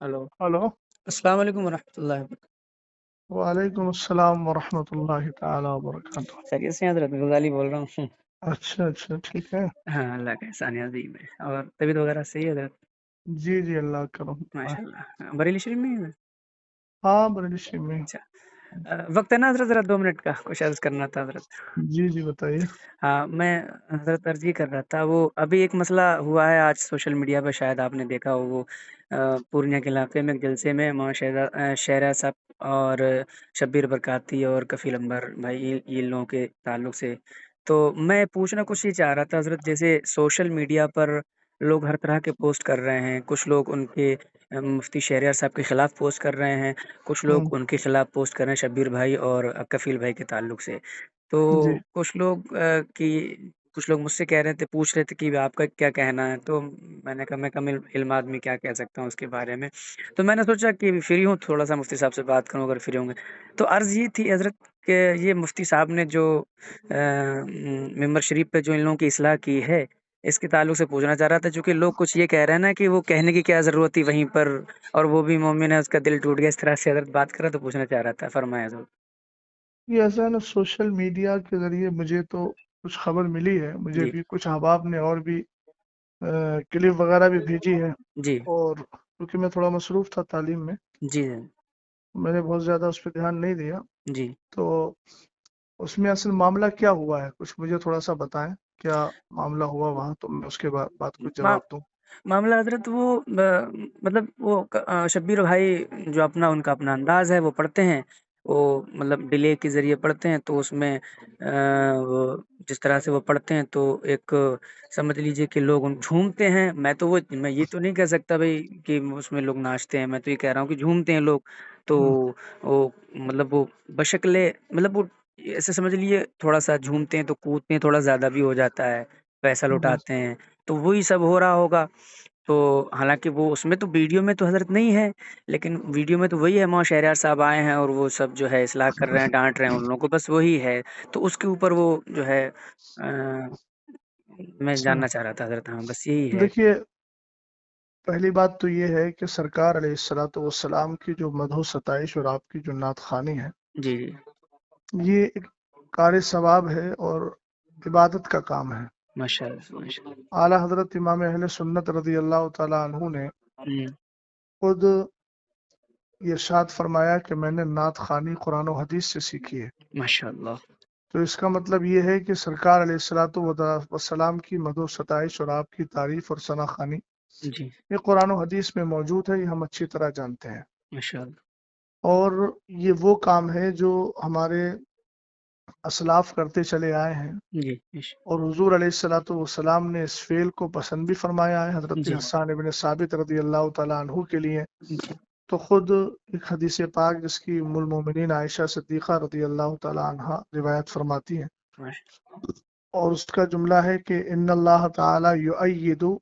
Hello. Hello. अस्सलाम वालेकुम वरहमतुल्लाहि वबरकातुहू। वालेकुम अस्सलाम वरहमतुल्लाहि ताला वबरकातुह। खैरियत से हज़रत गज़ाली बोल रहा हूँ। अच्छा अच्छा, ठीक है। हाँ, अल्लाह का एहसान है अज़ीम है। और तबीयत वगैरह सही है हज़रत? जी जी, अल्लाह का करम है। माशाअल्लाह। बरेली शरीफ में ही है? हाँ, बरेली में। अच्छा। वक्त है ना हज़रत, ज़रा 2 मिनट का कुछ अर्ज़ करना था हज़रत। जी जी, बताइए। हाँ, मैं हज़रत अर्ज़ ये कर रहा था, वो अभी एक मसला हुआ है आज सोशल मीडिया पे, शायद आपने देखा हो। वो पूर्णिया के इलाके में एक जलसे में शहरा साहब और शब्बीर बरकाती और कफ़ील अंबर भाई, ये लोगों के ताल्लुक से। तो मैं पूछना कुछ ये चाह रहा था हज़रत, जैसे सोशल मीडिया पर लोग हर तरह के पोस्ट कर रहे हैं। कुछ लोग उनके मुफ्ती शहरियार साहब के ख़िलाफ़ पोस्ट कर रहे हैं, कुछ हम्म। लोग उनके ख़िलाफ़ पोस्ट कर रहे हैं शब्बीर भाई और कफ़ील भाई के ताल्लुक से। तो जी कुछ लोग मुझसे कह रहे थे, पूछ रहे थे कि आपका क्या कहना है? तो मैंने कहा, मैं कम इल्म आदमी क्या कह सकता हूँ उसके बारे में। तो मैंने सोचा कि फ्री हूँ, थोड़ा-सा मुफ्ती साहब से बात करूँ अगर फ्री होंगे। तो अर्ज़ ये थी हज़रत कि ये मुफ्ती साहब ने जो मिंबर शरीफ पे जो इन लोगों की इस्लाह की है, इसके ताल्लुक से पूछना चाह रहा था। चूँकि लोग कुछ ये कह रहे हैं ना कि वो कहने की क्या ज़रूरत थी वहीं पर, और वो भी मोमिन है, उसका दिल टूट गया। इस तरह से हज़रत बात कर रहा, तो पूछना चाह रहा था। फ़रमाएँ हज़रत। ये ऐसा है ना, सोशल मीडिया के जरिए मुझे तो कुछ खबर मिली है। मुझे जी, भी कुछ अहबाब ने और भी क्लिप वगैरह भी भेजी है। जी, और क्योंकि मैं थोड़ा मसरूफ था तालीम में, जी, मैंने बहुत ज़्यादा उस पर ध्यान नहीं दिया। जी। तो उसमें असल मामला क्या हुआ है, कुछ मुझे थोड़ा सा बताएं। क्या मामला हुआ वहाँ, तो मैं उसके बाद कुछ मा जवाब दूं। मामला हज़रत वो मतलब वो शब्बीर भाई जो उनका अपना अंदाज़ है वो पढ़ते हैं। वो मतलब डिले के ज़रिए पढ़ते हैं, तो उसमें वो जिस तरह से वो पढ़ते हैं, तो एक समझ लीजिए कि लोग उन झूमते हैं। मैं ये तो नहीं कह सकता भई कि उसमें लोग नाचते हैं, मैं तो ये कह रहा हूँ कि झूमते हैं लोग। तो हम्म, वो मतलब वो बशक्ले मतलब वो ऐसे समझ लीजिए, थोड़ा-सा झूमते हैं तो कूदते हैं, थोड़ा ज़्यादा भी हो जाता है, पैसा हम्म, लुटाते हैं। तो वही सब हो रहा होगा। तो हालाँकि वो उसमें तो वीडियो में तो हज़रत नहीं है, लेकिन वीडियो में तो वही है, मौलाना शहरयार साहब आए हैं और वो सब जो है इस्लाह कर रहे हैं, डाँट रहे हैं उन लोगों को, बस वही है। तो उसके ऊपर वो जो है मैं अच्छा। जानना चाह रहा था हज़रत, हाँ, बस यही है। देखिए, पहली बात तो ये है कि सरकार अलैहिस्सलातु वस्सलाम की जो मदहो सताइश और आपकी जो नात खानी है, जी, जी। ये एक कार सवाब है और इबादत का काम है। माशाअल्लाह, माशाअल्लाह। आला हजरत इमाम अहले सुन्नत रदी अल्लाह तआला अन्हु ने हुँ, खुद ये इरशाद फरमाया कि मैंने नात खानी कुरान और हदीस से सीखी है। माशाअल्लाह। तो इसका मतलब ये है कि सरकार अलैहिस्सलातु वस्सलाम की मदहो सताइश और आपकी तारीफ और सना खानी जी, ये कुरान और हदीस में मौजूद है, ये हम अच्छी तरह जानते हैं। माशाअल्लाह। और ये वो काम है जो हमारे असलाफ करते चले आए हैं। जी, और हुजूर अलैहिस्सलातु वस्सलाम ने इस फेल को पसंद भी फरमाया है हजरत जी, हसन इब्न साबित रदी अल्लाह तआला अन्हु के लिए। जी, तो खुद एक हदीस पाक जिसकी उम्मुल मोमिनीन आयशा सिद्दीक़ा रदी अल्लाह तआला अन्हा रिवायत फरमाती हैं, माश और उसका जुमला है कि इन्नल्लाह तआला युअय्यिदु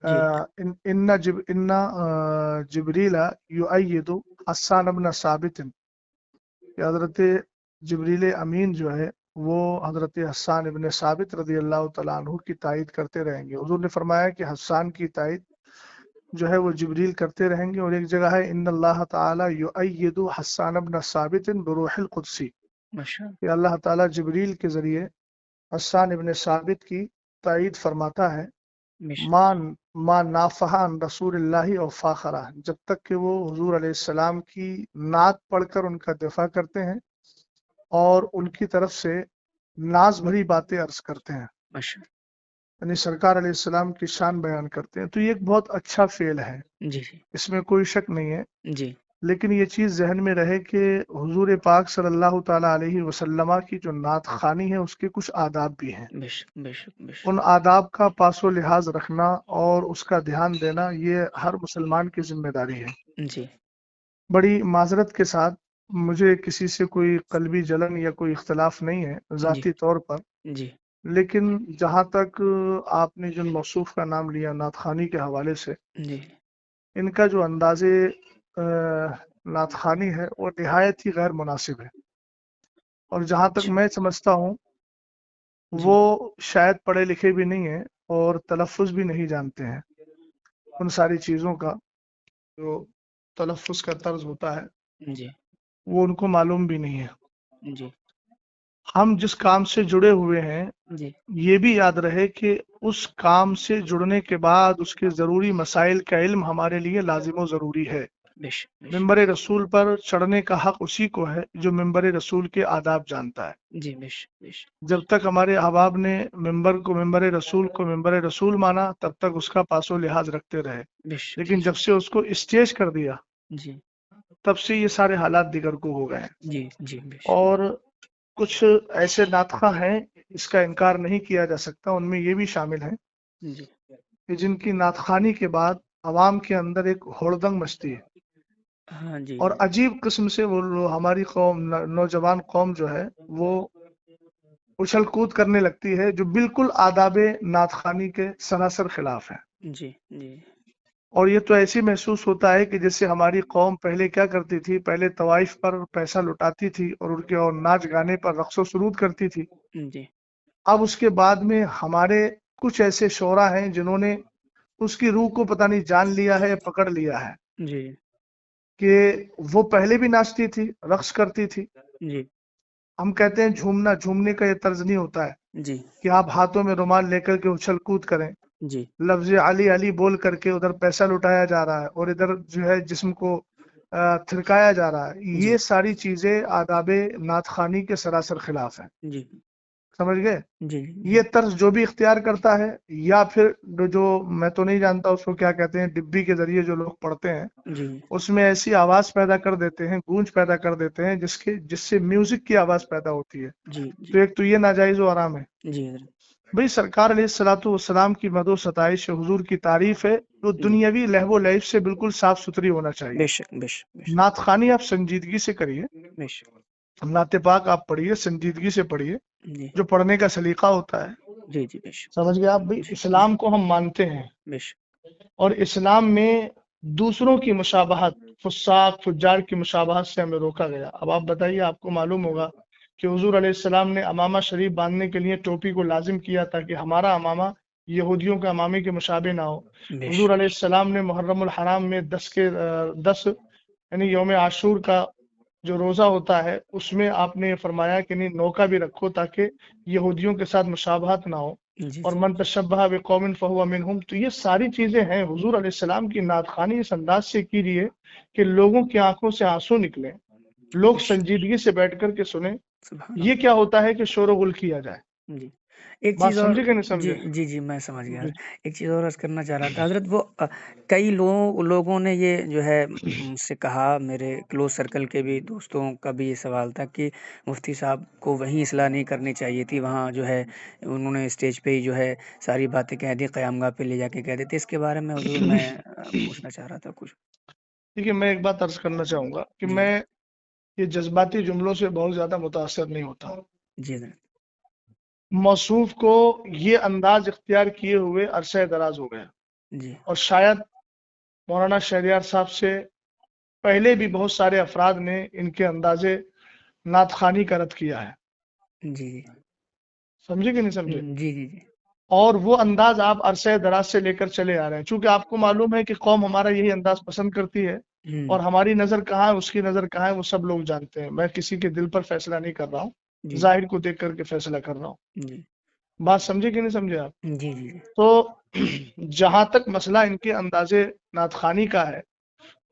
जी, इन्ना जिब्रीला युअय्यिदु हस्सान इब्न साबित, कि हजरत जिब्रील अमीन जो है वो हजरत हस्सान इब्न साबित रदी अल्लाह तआला अन्हु की तायद करते रहेंगे। हुजूर ने फरमाया कि हस्सान की तायद जो है वो जिब्रील करते रहेंगे। और एक जगह है इन्नल्लाह ताला युअय्यिदु हस्सान इब्न साबित बिरूहिल कुदसी, माशाअल्लाह। कि अल्लाह ताला जिब्रील के जरिए हस्सान इब्न साबित की तायद फरमाता है। मिश मान मा नाफहान रसूलुल्लाहि और फाखरा, जब तक कि वो हुजूर अलैहिस्सलाम की नात पढ़कर उनका दिफा करते हैं और उनकी तरफ से नाज भरी बातें अर्ज करते हैं, माशा यानी सरकार अलैहिस्सलाम की शान बयान करते हैं। तो ये एक बहुत अच्छा फेल है, जी, जी, इसमें कोई शक नहीं है। जी। लेकिन ये चीज़ जहन में रहे कि हुजूर पाक सल्लल्लाहु ताला अलैहि वसल्लम की जो नात खानी है उसके कुछ आदाब भी हैं। बेशक, बेशक, उन बेशक। आदाब का पासो लिहाज रखना और उसका ध्यान देना ये हर मुसलमान की जिम्मेदारी है। जी, बड़ी माजरत के साथ, मुझे किसी से कोई कल्बी जलन या कोई इख्तलाफ नहीं है जी, ज़ाती तौर पर। जी, लेकिन जहाँ तक आपने जिन मौसूफ का नाम लिया नात खानी के हवाले से, जी, इनका जो अंदाज़े नात खानी है वो निहायत ही गैर मुनासिब है। और जहाँ तक अच्छा, मैं समझता हूँ जी, वो शायद पढ़े लिखे भी नहीं है और तलफ़ुज़ भी नहीं जानते हैं। उन सारी चीज़ों का जो तलफ़्फ़ुज़ का तर्ज होता है जी, वो उनको मालूम भी नहीं है। जी, हम जिस काम से जुड़े हुए हैं जी, ये भी याद रहे कि उस काम से जुड़ने के बाद उसके ज़रूरी मसाइल का इल्म हमारे लिए लाज़िम व ज़रूरी है। बेशक, बेशक। मिंबर रसूल पर चढ़ने का हक उसी को है जो मिंबर रसूल के आदाब जानता है। जी, बेशक, बेशक, जब तक हमारे अहबाब ने मिंबर रसूल को मिंबर रसूल माना तब तक उसका पासो लिहाज रखते रहे, बेशक, लेकिन जब से उसको स्टेज कर दिया जी, तब से ये सारे हालात दिगर को हो गए हैं। जी, जी, बेशक, और कुछ ऐसे नातखा हैं इसका इनकार नहीं किया जा सकता, उनमें ये भी शामिल हैं जी, कि जिनकी नातखानी के बाद अवाम के अंदर एक होड़दंग मचती है हाँ जी, और अजीब किस्म से वो हमारी कौम नौजवान कौम जो है वो उछल कूद करने लगती है जो बिल्कुल आदाबे नातखानी के सरासर खिलाफ है। जी, जी, और ये तो ऐसे महसूस होता है कि जैसे हमारी कौम पहले क्या करती थी, पहले तवाइफ पर पैसा लुटाती थी और उनके और नाच गाने पर रक्स व सुरूद करती थी। जी, अब उसके बाद में हमारे कुछ ऐसे शोरा हैं जिन्होंने उसकी रूह को पता नहीं जान लिया है, पकड़ लिया है जी, कि वो पहले भी नाचती थी, रक्स करती थी। जी, हम कहते हैं झूमना, झूमने का ये तर्ज नहीं होता है जी, कि आप हाथों में रुमाल लेकर के उछल कूद करें, जी, लफ्ज अली अली बोल करके उधर पैसा लुटाया जा रहा है और इधर जो है जिस्म को थिरकाया जा रहा है। जी, ये सारी चीजें आदाबे नातखानी के सरासर खिलाफ है। जी, समझ गए? जी, ये जी, तर्ज जो भी इख्तियार करता है या फिर जो मैं तो नहीं जानता उसको क्या कहते हैं, डिब्बी के जरिए जो लोग पढ़ते हैं जी, उसमें ऐसी आवाज पैदा कर देते हैं, गूंज पैदा कर देते हैं जिससे म्यूजिक की आवाज पैदा होती है। जी, तो एक तो ये नाजायज व हराम है। जी, हज़रत, भाई सरकार अलैहिस्सलातु वस्सलाम की मदो सताइश हुजूर की तारीफ है तो जी, दुनियावी लहवो लैब से बिल्कुल साफ सुथरी होना चाहिए। बेशक, बेशक, बेशक, नातखानी आप संजीदगी से करिए, बेशक, नाते पाक आप पढ़िए, संजीदगी से पढ़िए, जी, जो पढ़ने का सलीका होता है। जी, जी, बेशक, समझ गए आप? भाई जी, जी, इस्लाम को हम मानते हैं बेशक, और इस्लाम में दूसरों की मुशाबहत, फुस्साक फुज्जार की मुशाबहत से हमें रोका गया। अब आप बताइए, आपको मालूम होगा कि हुजूर अलैहिस्सलाम ने अमामा शरीफ बांधने के लिए टोपी को लाजिम किया ताकि हमारा अमामा यहूदियों के अमामे के मुशाबे ना हो। हुजूर बेशक, अलैहिस्सलाम ने मुहर्रमुल हराम में 10 यानी यौम आशूर का जो रोजा होता है उसमें आपने ये फरमाया कि नहीं, नौका भी रखो ताकि यहूदियों के साथ मुशाबहत ना हो। जी, और जी, मन तशब्बह बिकौमिन फहुवा मिनहुम, तो ये सारी चीजें हैं। हुजूर अलैहिस्सलाम की नातखानी इस अंदाज से कीजिए कि लोगों की आंखों से आंसू निकले, लोग बेशक, संजीदगी से बैठ कर के सुने। सुभान ये अल्लाह। क्या होता है कि शोर गुल किया जाए। जी। एक बात चीज़ और समझे कि नहीं जी, समझे? जी, जी, मैं समझ गया। जी एक चीज़ और अर्ज़ करना चाह रहा था हज़रत, वो कई लोगों ने ये जो है मुझसे कहा, मेरे क्लोज़ सर्कल के भी दोस्तों का भी ये सवाल था कि मुफ्ती साहब को वहीं इस्लाह नहीं करनी चाहिए थी, वहाँ जो है उन्होंने स्टेज पे ही जो है सारी बातें कह दी, क़यामगाह पे ले जाके कह देते। इसके बारे में हुज़ूर मैं पूछना चाह रहा था कुछ? ठीक है, मैं एक बात अर्ज करना चाहूंगा कि जी, मैं ये जज्बाती जुमलों से बहुत ज्यादा मुतासर नहीं होता। जी हज़रत। मौसूफ को ये अंदाज इख्तियार किए हुए अरसे दराज हो गया जी, और शायद मौलाना शहरियार साहब से पहले भी बहुत सारे अफराद ने इनके अंदाजे नातखानी का रद्द किया है। जी, जी। समझे कि नहीं समझे? जी, जी, जी। और वो अंदाज आप अरसे दराज से लेकर चले आ रहे हैं, चूंकि आपको मालूम है कि कौम हमारा यही अंदाज पसंद करती है और हुँ, हमारी नजर कहाँ है, उसकी नजर कहाँ है, वो सब लोग जानते हैं। मैं किसी के दिल पर फैसला नहीं कर रहा हूँ, जी, जाहिर को देख करके फैसला कर रहा हूँ। जी। बात समझे कि नहीं समझे आप? जी, जी, जी। तो जहां तक मसला इनके अंदाजे नातखानी का है,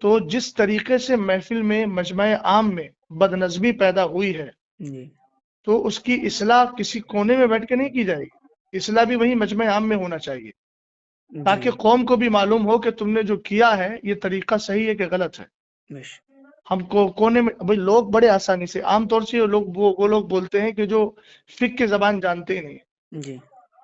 तो जिस तरीके से महफिल में मजमा आम में बदनज़मी पैदा हुई है जी, तो उसकी इस्लाह किसी कोने में बैठ के नहीं की जाएगी, इस्लाह भी वही मजमा आम में होना चाहिए जी, ताकि कौम को भी मालूम हो कि तुमने जो किया है ये तरीका सही है कि गलत है। बेश हमको कोने में भाई लोग बड़े आसानी से, आमतौर से वो लोग बोलते हैं कि जो फिक की जबान जानते ही नहीं है। जी,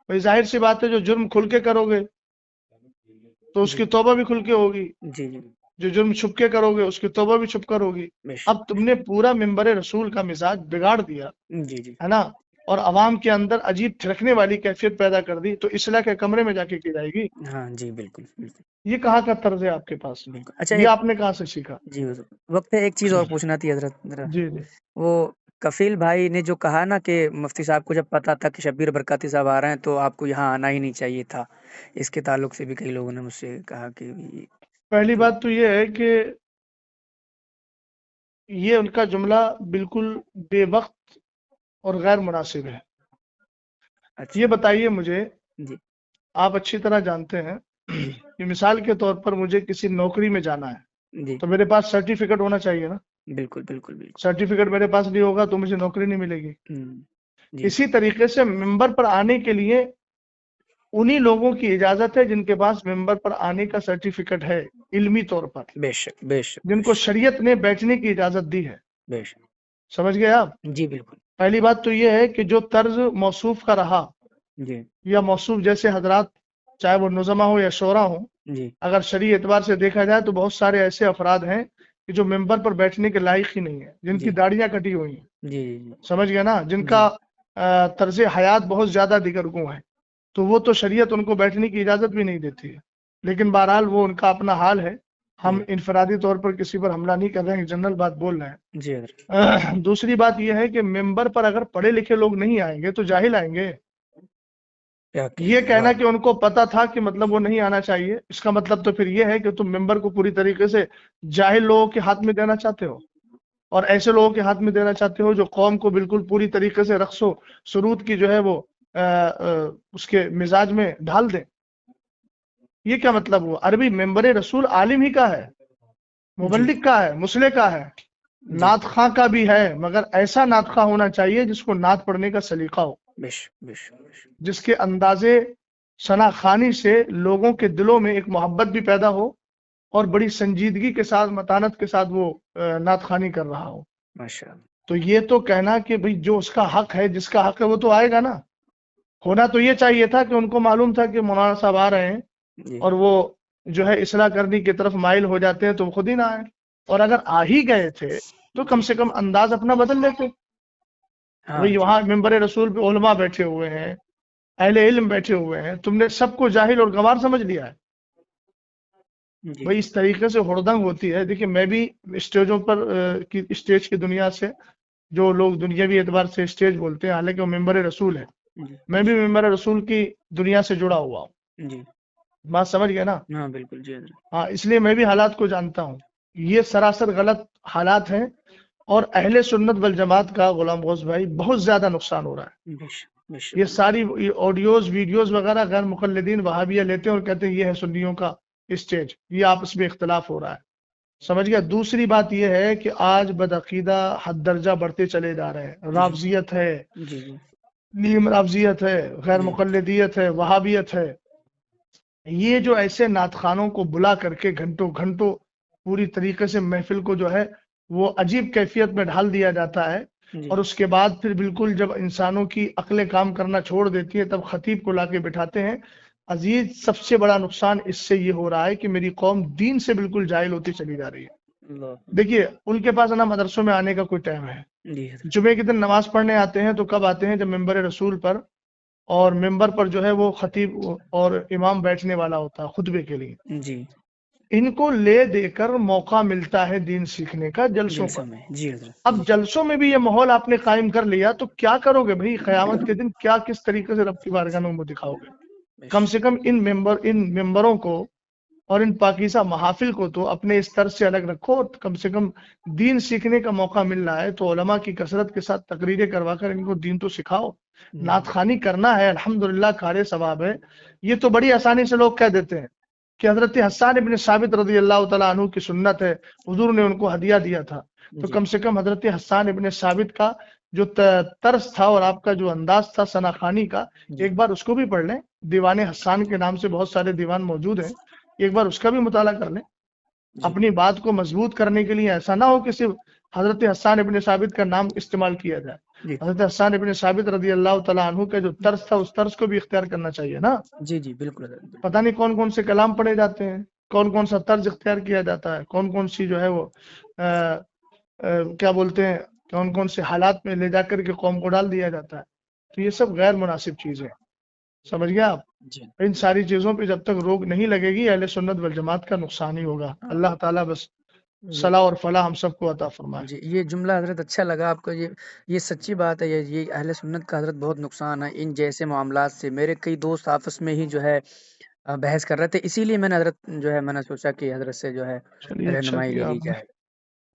भाई जाहिर सी बात है, जो जुर्म खुल के करोगे तो जी, उसकी तौबा भी खुल के होगी, जी, जी, जो जुर्म छुप के करोगे उसकी तौबा भी छुप कर होगी। बेश अब तुमने पूरा मिंबर रसूल का मिजाज बिगाड़ दिया जी, जी। है ना, और अवाम के अंदर अजीब थिरकने वाली कैफियत पैदा कर दी, तो इस्लाह के कमरे में जाके की जाएगी। हाँ जी, बिल्कुल, बिल्कुल, ये कहाँ का तर्ज है आपके पास? बिल्कुल। अच्छा, ये एक आपने कहाँ से सीखा? जी हुज़ूर, वक़्त है, एक चीज़ और पूछना थी हज़रत ज़रा। जी जी वो کفیل بھائی نے جو کہا نا کہ مفتی صاحب کو جب پتا تھا کہ شبیر برکاتی صاحب آ رہے ہیں تو آپ کو یہاں آنا ہی نہیں چاہیے تھا، اس کے تعلق سے بھی کئی لوگوں نے مجھ سے کہا کہ پہلی تو بات تو یہ ہے کہ یہ ان کا جملہ بالکل بے وقت اور غیر مناسب ہے۔ اچھا یہ بتائیے مجھے، جی آپ اچھی طرح جانتے ہیں جی کہ مثال کے طور پر مجھے کسی نوکری میں جانا ہے جی تو میرے پاس سرٹیفکیٹ ہونا چاہیے نا۔ بالکل بالکل بالکل سرٹیفکیٹ میرے پاس نہیں ہوگا تو مجھے نوکری نہیں ملے گی۔ جی اسی طریقے سے ممبر پر آنے کے لیے انہی لوگوں کی اجازت ہے جن کے پاس ممبر پر آنے کا سرٹیفکیٹ ہے علمی طور پر، بے شک بے شک جن بے کو شک شریعت نے بیٹھنے کی اجازت دی ہے۔ بے شک سمجھ گئے آپ؟ جی بالکل پہلی بات تو یہ ہے کہ جو طرز موصوف کا رہا جی یا موصوف جیسے حضرات، چاہے وہ نظما ہو یا شعرا ہو، جی اگر شرعی اعتبار سے دیکھا جائے تو بہت سارے ایسے افراد ہیں کہ جو ممبر پر بیٹھنے کے لائق ہی نہیں ہیں، جن کی جی داڑیاں کٹی ہوئی ہیں، جی جی سمجھ گئے نا، جن جی کا طرز حیات بہت زیادہ دیگرگوں ہے، تو وہ تو شریعت ان کو بیٹھنے کی اجازت بھی نہیں دیتی ہے۔ لیکن بہرحال وہ ان کا اپنا حال ہے، ہم جی انفرادی طور پر کسی پر حملہ نہیں کر رہے ہیں، جنرل بات بول رہے ہیں۔ جی حضرت دوسری بات یہ ہے کہ ممبر پر اگر پڑھے لکھے لوگ نہیں آئیں گے تو جاہل آئیں گے۔ کیا یہ کہتے ہیں، کہنا واہ کہ ان کو پتا تھا کہ مطلب وہ نہیں آنا چاہیے، اس کا مطلب تو پھر یہ ہے کہ تم ممبر کو پوری طریقے سے جاہل لوگوں کے ہاتھ میں دینا چاہتے ہو، اور ایسے لوگوں کے ہاتھ میں دینا چاہتے ہو جو قوم کو بالکل پوری طریقے سے رقص و سرود کی جو ہے وہ اس کے مزاج میں ڈھال دیں۔ یہ کیا مطلب ہوا؟ عربی ممبر رسول عالم ہی کا ہے، جی مبلغ کا ہے، مصلح کا ہے، جی نعت خواں کا بھی ہے، مگر ایسا نعت خواں ہونا چاہیے جس کو نعت پڑھنے کا سلیقہ ہو، بے شک بے شک بے شک جس کے اندازے ثنا خوانی سے لوگوں کے دلوں میں ایک محبت بھی پیدا ہو اور بڑی سنجیدگی کے ساتھ، متانت کے ساتھ وہ نعت خوانی کر رہا ہو۔ ماشاء اللہ تو یہ تو کہنا کہ بھئی جو اس کا حق ہے، جس کا حق ہے وہ تو آئے گا نا۔ ہونا تو یہ چاہیے تھا کہ ان کو معلوم تھا کہ مولانا صاحب آ رہے ہیں جی اور وہ جو ہے اصلاح کرنے کی طرف مائل ہو جاتے ہیں تو وہ خود ہی نہ آئے، اور اگر آ ہی گئے تھے تو کم جی سے کم انداز اپنا بدل لیتے۔ ہاں بھئی جی وہاں ممبر رسول پہ علماء بیٹھے ہوئے ہیں، اہل علم بیٹھے ہوئے ہیں، تم نے سب کو جاہل اور گنوار سمجھ لیا ہے۔ جی بھئی اس طریقے سے ہڑدنگ ہوتی ہے۔ دیکھیں میں بھی اسٹیجوں پر اسٹیج کی دنیا سے، جو لوگ دنیاوی اعتبار سے اسٹیج بولتے ہیں، حالانکہ وہ ممبر رسول ہے، جی میں بھی ممبر رسول کی دنیا سے جڑا ہوا ہوں۔ جی بات سمجھ گئے نا؟ ہاں بالکل جی حضرت ہاں، اس لیے میں بھی حالات کو جانتا ہوں۔ یہ سراسر غلط حالات ہیں، اور اہل سنت والجماعت کا غلام غوث بھائی بہت زیادہ نقصان ہو رہا ہے۔ بے شک بے یہ شک ساری آڈیوز ویڈیوز وغیرہ غیر مقلدین وہابیہ لیتے ہیں اور کہتے ہیں یہ ہے سنیوں کا اسٹیج، یہ آپس میں اختلاف ہو رہا ہے۔ سمجھ گیا؟ دوسری بات یہ ہے کہ آج بدعقیدہ حد درجہ بڑھتے چلے جا رہے ہیں، جی رافضیت ہے، جی جی نیم رافضیت ہے، غیر جی مقلدیت ہے، وہابیت ہے۔ یہ جو ایسے نعت خوانوں کو بلا کر کے گھنٹوں گھنٹوں پوری طریقے سے محفل کو جو ہے وہ عجیب کیفیت میں ڈھال دیا جاتا ہے، جی اور اس کے بعد پھر بالکل جب انسانوں کی عقلیں کام کرنا چھوڑ دیتی ہیں تب خطیب کو لا کے بٹھاتے ہیں۔ عزیز، سب سے بڑا نقصان اس سے یہ ہو رہا ہے کہ میری قوم دین سے بالکل جاہل ہوتی چلی جا رہی ہے۔ اللہ دیکھیے ان کے پاس نا مدرسوں میں آنے کا کوئی ٹائم ہے، جی حضرت جمعے کے دن نماز پڑھنے آتے ہیں تو کب آتے ہیں؟ جب ممبر رسول پر اور ممبر پر جو ہے وہ خطیب اور امام بیٹھنے والا ہوتا ہے خطبے کے لیے، جی ان کو لے دے کر موقع ملتا ہے دین سیکھنے کا جلسوں پر۔ جلسوں میں جی حضرت اب جی جلسوں میں بھی یہ ماحول آپ نے قائم کر لیا تو کیا کرو گے بھائی؟ قیامت کے دن کیا کس طریقے سے رب کی بارگاہ میں منہ دکھاؤ گے؟ بے کم سے شک کم ان ممبروں کو اور ان پاکیزہ محافل کو تو اپنے اس طرز سے الگ رکھو، کم سے کم دین سیکھنے کا موقع مل رہا ہے تو علماء کی کثرت کے ساتھ تقریریں کروا کر ان کو دین تو سکھاؤ۔ نعت خوانی کرنا ہے، الحمدللہ کار ثواب ہے۔ یہ تو بڑی آسانی سے لوگ کہہ دیتے ہیں کہ حضرت حسان ابن ثابت رضی اللہ تعالیٰ عنہ کی سنت ہے، حضور نے ان کو ہدیہ دیا تھا، تو جی کم سے کم حضرت حسان ابن ثابت کا جو طرز تھا اور آپ کا جو انداز تھا ثنا خوانی کا، جی ایک بار اس کو بھی پڑھ لیں۔ دیوان حسان کے نام سے بہت سارے دیوان موجود ہیں، ایک بار اس کا بھی مطالعہ کر لیں۔ جی اپنی بات کو مضبوط کرنے کے لیے ایسا نہ ہو کہ صرف حضرت حسان ابن ثابت کا نام استعمال کیا جائے، جی حضرت حسان ابن ثابت رضی اللہ تعالیٰ عنہ کا جو طرز تھا اس طرز کو بھی اختیار کرنا چاہیے نا۔ جی جی بالکل حضرت بالکل پتہ نہیں کون کون سے کلام پڑھے جاتے ہیں، کون کون سا طرز اختیار کیا جاتا ہے، کون کون سی جو ہے وہ کیا بولتے ہیں، کون کون سے حالات میں لے جا کر کے قوم کو ڈال دیا جاتا ہے۔ تو یہ سب غیر مناسب چیزیں، سمجھ گیا آپ؟ جی ان ساری چیزوں پہ جب تک روک نہیں لگے گی اہل سنت والجماعت کا نقصان ہی ہوگا۔ اللہ تعالیٰ بس صلاح اور فلاح ہم سب کو عطا فرمائے. جی یہ جملہ حضرت اچھا لگا آپ کو. یہ سچی بات ہے. یہ اہل سنت کا حضرت بہت نقصان ہے ان جیسے معاملات سے. میرے کئی دوست آپس میں ہی جو ہے بحث کر رہے تھے, اسی لیے میں نے حضرت جو ہے میں نے سوچا کہ حضرت سے جو ہے چلیے اچھا رہنمائی لے کیا لی آپ نے. جائے.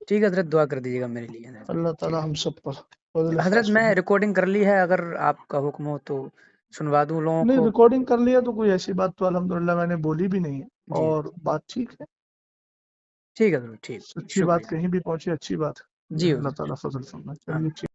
ٹھیک ہے حضرت, دعا کر دیجیے گا میرے لیے. اللہ تعالی ہم سب پر فضل حضرت خاص میں فرمائے. ریکارڈنگ کر لی ہے, اگر آپ کا حکم ہو تو سنوا دوں لوگوں نہیں کو. ریکارڈنگ کر لیا تو کوئی ایسی بات تو الحمدللہ میں نے بولی بھی نہیں ہے, جی اور بات ٹھیک ہے. ٹھیک ہے حضرت, ٹھیک, سچی بات شکریہ. کہیں بھی پہنچی اچھی بات ہے. جی اللہ حضرت, تعالیٰ فضل فرمائے. آمین. چلیے ٹھیک.